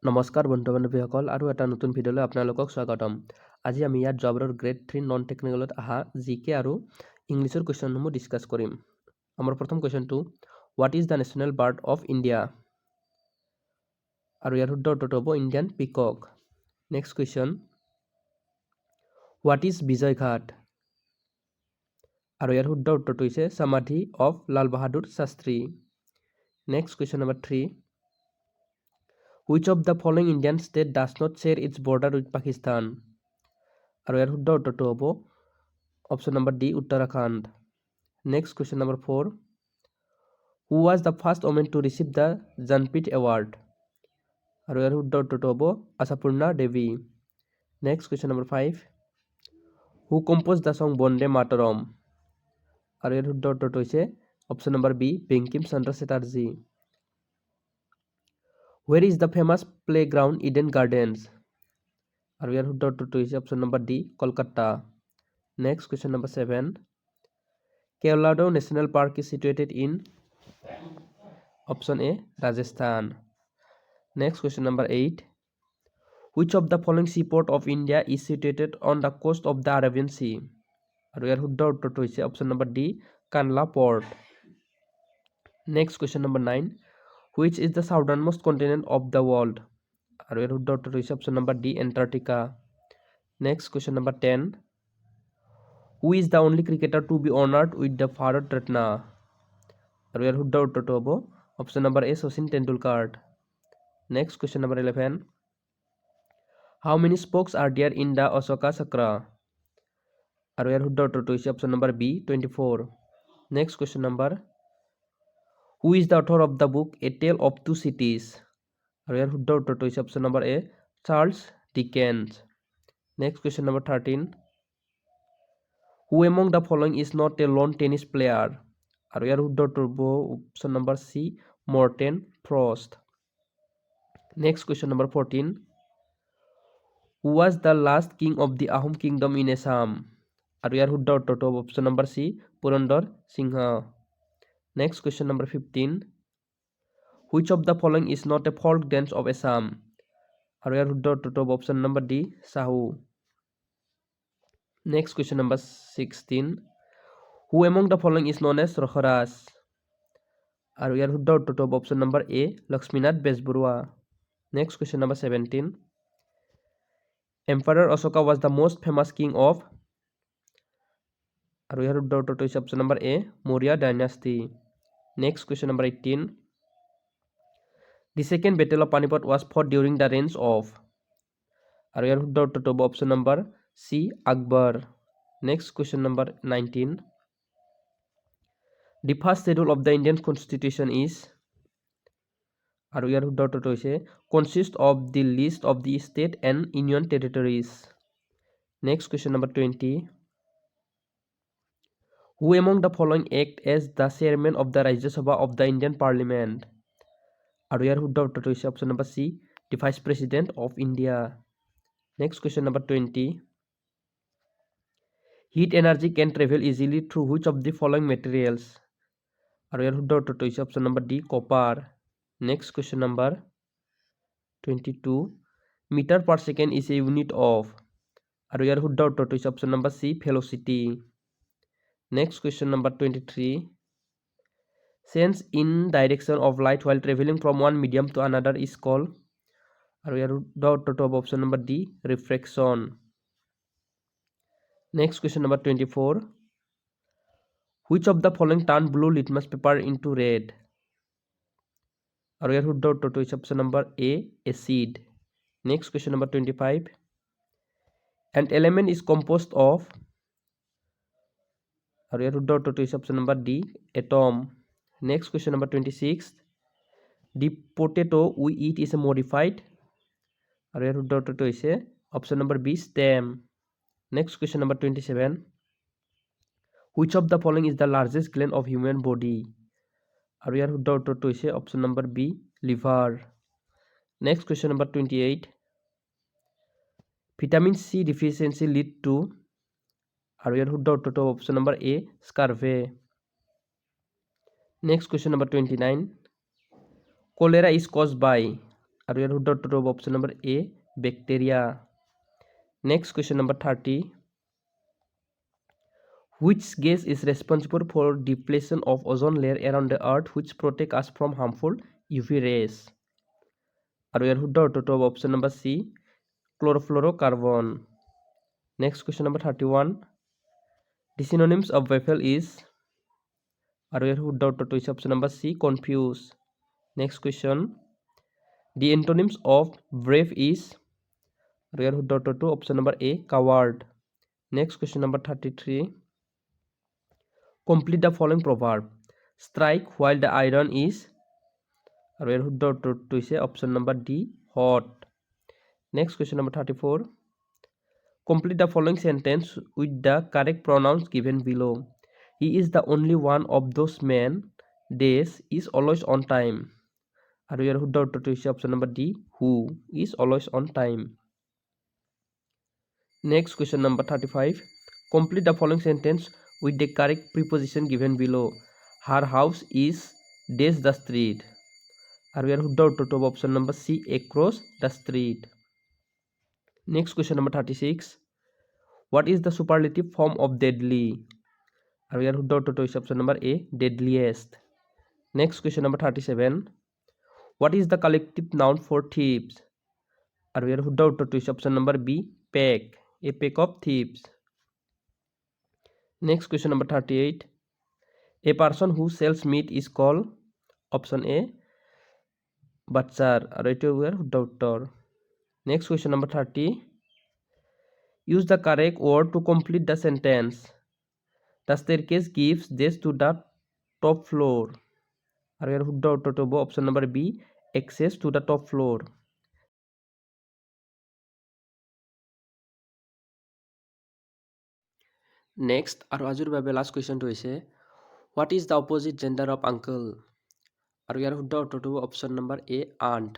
নমস্কাৰ বন্ধু বান্ধৱীসকল আৰু এটা নতুন ভিডিঅ'লৈ আপোনালোকক স্বাগতম। আজি আমি ইয়াত জবৰৰ গ্ৰেড 3 নন টেকনিকেলত অহা জিকে আৰু ইংলিছৰ কুৱেশ্যনসমূহ ডিছকাছ কৰিম। আমাৰ প্ৰথম কুৱেশ্যনটো what is the national bird of India? আৰু ইয়াৰ শুদ্ধ উত্তৰটো হ'ব Indian peacock. Next question what is Vijay Ghat? আৰু ইয়াৰ শুদ্ধ উত্তৰটো হৈছে samadhi of Lal Bahadur Shastri. Next question number 3 Which of the following Indian state does not share its border with Pakistan? আৰু ইয়াৰ শুদ্ধ উত্তৰটো হ'ব option number D Uttarakhand. Next question number 4 Who was the first woman to receive the Jnanpith Award? আৰু ইয়াৰ শুদ্ধ উত্তৰটো হ'ব Ashapurna Devi. Next question number 5 Who composed the song Vande Mataram? আৰু ইয়াৰ শুদ্ধ উত্তৰটো হৈছে option number B Bankim Chandra Chatterjee. Where is the famous playground Eden Gardens? আৰু ইয়াৰ শুদ্ধ উত্তৰটো হৈছে option number D Kolkata. Next question number 7 Keoladeo national park is situated in option A Rajasthan. Next question number 8 Which of the following seaport of India is situated on the coast of the Arabian Sea? আৰু ইয়াৰ শুদ্ধ উত্তৰটো হৈছে option number D Kandla port. Next question number 9 Which is the southernmost continent of the world? আৰু ইয়াৰ শুদ্ধ উত্তৰটো হৈছে option number D Antarctica. Next question number 10 Who is the only cricketer to be honored with the Bharat Ratna? আৰু ইয়াৰ শুদ্ধ উত্তৰটো হ'ব option number A Sachin Tendulkar. Next question number 11 How many spokes are there in the Ashoka Chakra? আৰু ইয়াৰ শুদ্ধ উত্তৰটো হৈছে option number B 24। Next question number Who is the author of the book A Tale of Two Cities? আৰু ইয়াৰ শুদ্ধ উত্তৰটো হৈছে option number A Charles Dickens. Next question number 13 Who among the following is not a lone tennis player? আৰু ইয়াৰ শুদ্ধ উত্তৰ হ'ব option number C Morten Frost. Next question number 14 Who was the last king of the Ahom kingdom in Assam? আৰু ইয়াৰ শুদ্ধ উত্তৰটো হ'ব option number C Purandar Singh. Next question number 15 Which of the following is not a folk dance of Assam? আৰু ইয়াৰ শুদ্ধ উত্তৰটো হ'ব option number D Sahu. Next question number 16 Who among the following is known as Rasaraj? আৰু ইয়াৰ শুদ্ধ উত্তৰটো হ'ব option number A Lakshminath Bezbaroa. Next question number 17 Emperor Ashoka was the most famous king of আৰু ইয়াৰ শুদ্ধ উত্তৰটো হৈছে option number A Maurya dynasty. Next question number 18 The second battle of Panipat was fought during the reign of আৰু ইয়াৰ শুদ্ধ উত্তৰটো হ'ব option number C Akbar. Next question number 19 The first schedule of the Indian Constitution is আৰু ইয়াৰ শুদ্ধ উত্তৰটো হৈছে consist of the list of the state and union territories. Next question number 20 Who among the following act as the chairman of the Rajya Sabha of the Indian Parliament? আৰু ইয়াৰ শুদ্ধ উত্তৰটো হৈছে option number C the Vice President of India. Next question number 20 Heat energy can travel easily through which of the following materials? আৰু ইয়াৰ শুদ্ধ উত্তৰটো হৈছে option number D copper. Next question number 22 meter per second is a unit of আৰু ইয়াৰ শুদ্ধ উত্তৰটো হৈছে option number C velocity. Next question number 23 change in direction of light while traveling from one medium to another is called আৰু ইয়াৰ শুদ্ধ উত্তৰটো হ'ব option number D refraction. Next question number 24 Which of the following turn blue litmus paper into red? আৰু ইয়াৰ শুদ্ধ উত্তৰটো হৈছে option number A acid. Next question number 25 An element is composed of আৰু ইয়াৰ শুদ্ধ উত্তৰটো হৈছে option number D atom. Next question number 26 The potato we eat is a modified আৰু ইয়াৰ শুদ্ধ উত্তৰটো হৈছে option number B stem. Next question number 27 Which of the following is the largest gland of human body? আৰু ইয়াৰ শুদ্ধ উত্তৰটো হৈছে option number B liver. Next question number 28 vitamin C deficiency lead to আৰু ইয়াৰ শুদ্ধ উত্তৰটো option number A scurvy. Next question number 29 cholera is cause by আৰু ইয়াৰ শুদ্ধ উত্তৰটো হ'ব option number A bacteria. Next question number 30, which gas is responsible for depletion of ozone layer around the earth which protect us from harmful UV rays? আৰু ইয়াৰ শুদ্ধ উত্তৰটো হ'ব option number C chlorofluorocarbon. Next question number 31, the synonyms of baffle is, আৰু ইয়াৰ শুদ্ধ উত্তৰটো হৈছে option number C confuse. Next question, the antonyms of brave is, আৰু ইয়াৰ শুদ্ধ উত্তৰটো option number A coward. Next question number 33, complete the following proverb, strike while the iron is, আৰু ইয়াৰ শুদ্ধ উত্তৰটো হৈছে option number D hot। Next question number 34, complete the following sentence with the correct pronouns given below. He is the only one of those men days is always on time, আৰু ইয়াৰ শুদ্ধ উত্তৰটো হৈছে option number D who is always on time। Next question number 35, complete the following sentence with the correct preposition given below. Her house is dash the street, আৰু ইয়াৰ শুদ্ধ উত্তৰটো হ'ব option number C across the street। Next question number 36, what is the superlative form of deadly, আৰু ইয়াৰ শুদ্ধ উত্তৰটো হৈছে option number A deadliest। Next question number 37, what is the collective noun for thieves, আৰু ইয়াৰ শুদ্ধ উত্তৰটো হৈছে option number B pack, a pack of thieves। Next question number 38, a person who sells meat is called, option A butcher, আৰু এইটো ইয়াৰ শুদ্ধ উত্তৰ। Next question number 30, use the correct word to complete the sentence. The staircase gives this to the top floor, আৰু ইয়াৰ শুদ্ধ উত্তৰটো হ'ব option number B access to the top floor। Next আৰু আজিৰ বাবে লাষ্ট কুৱেশ্যনটো হৈছে what is the opposite gender of uncle, আৰু ইয়াৰ শুদ্ধ উত্তৰটো হ'ব অপশ্যন নম্বৰ এ আণ্ট।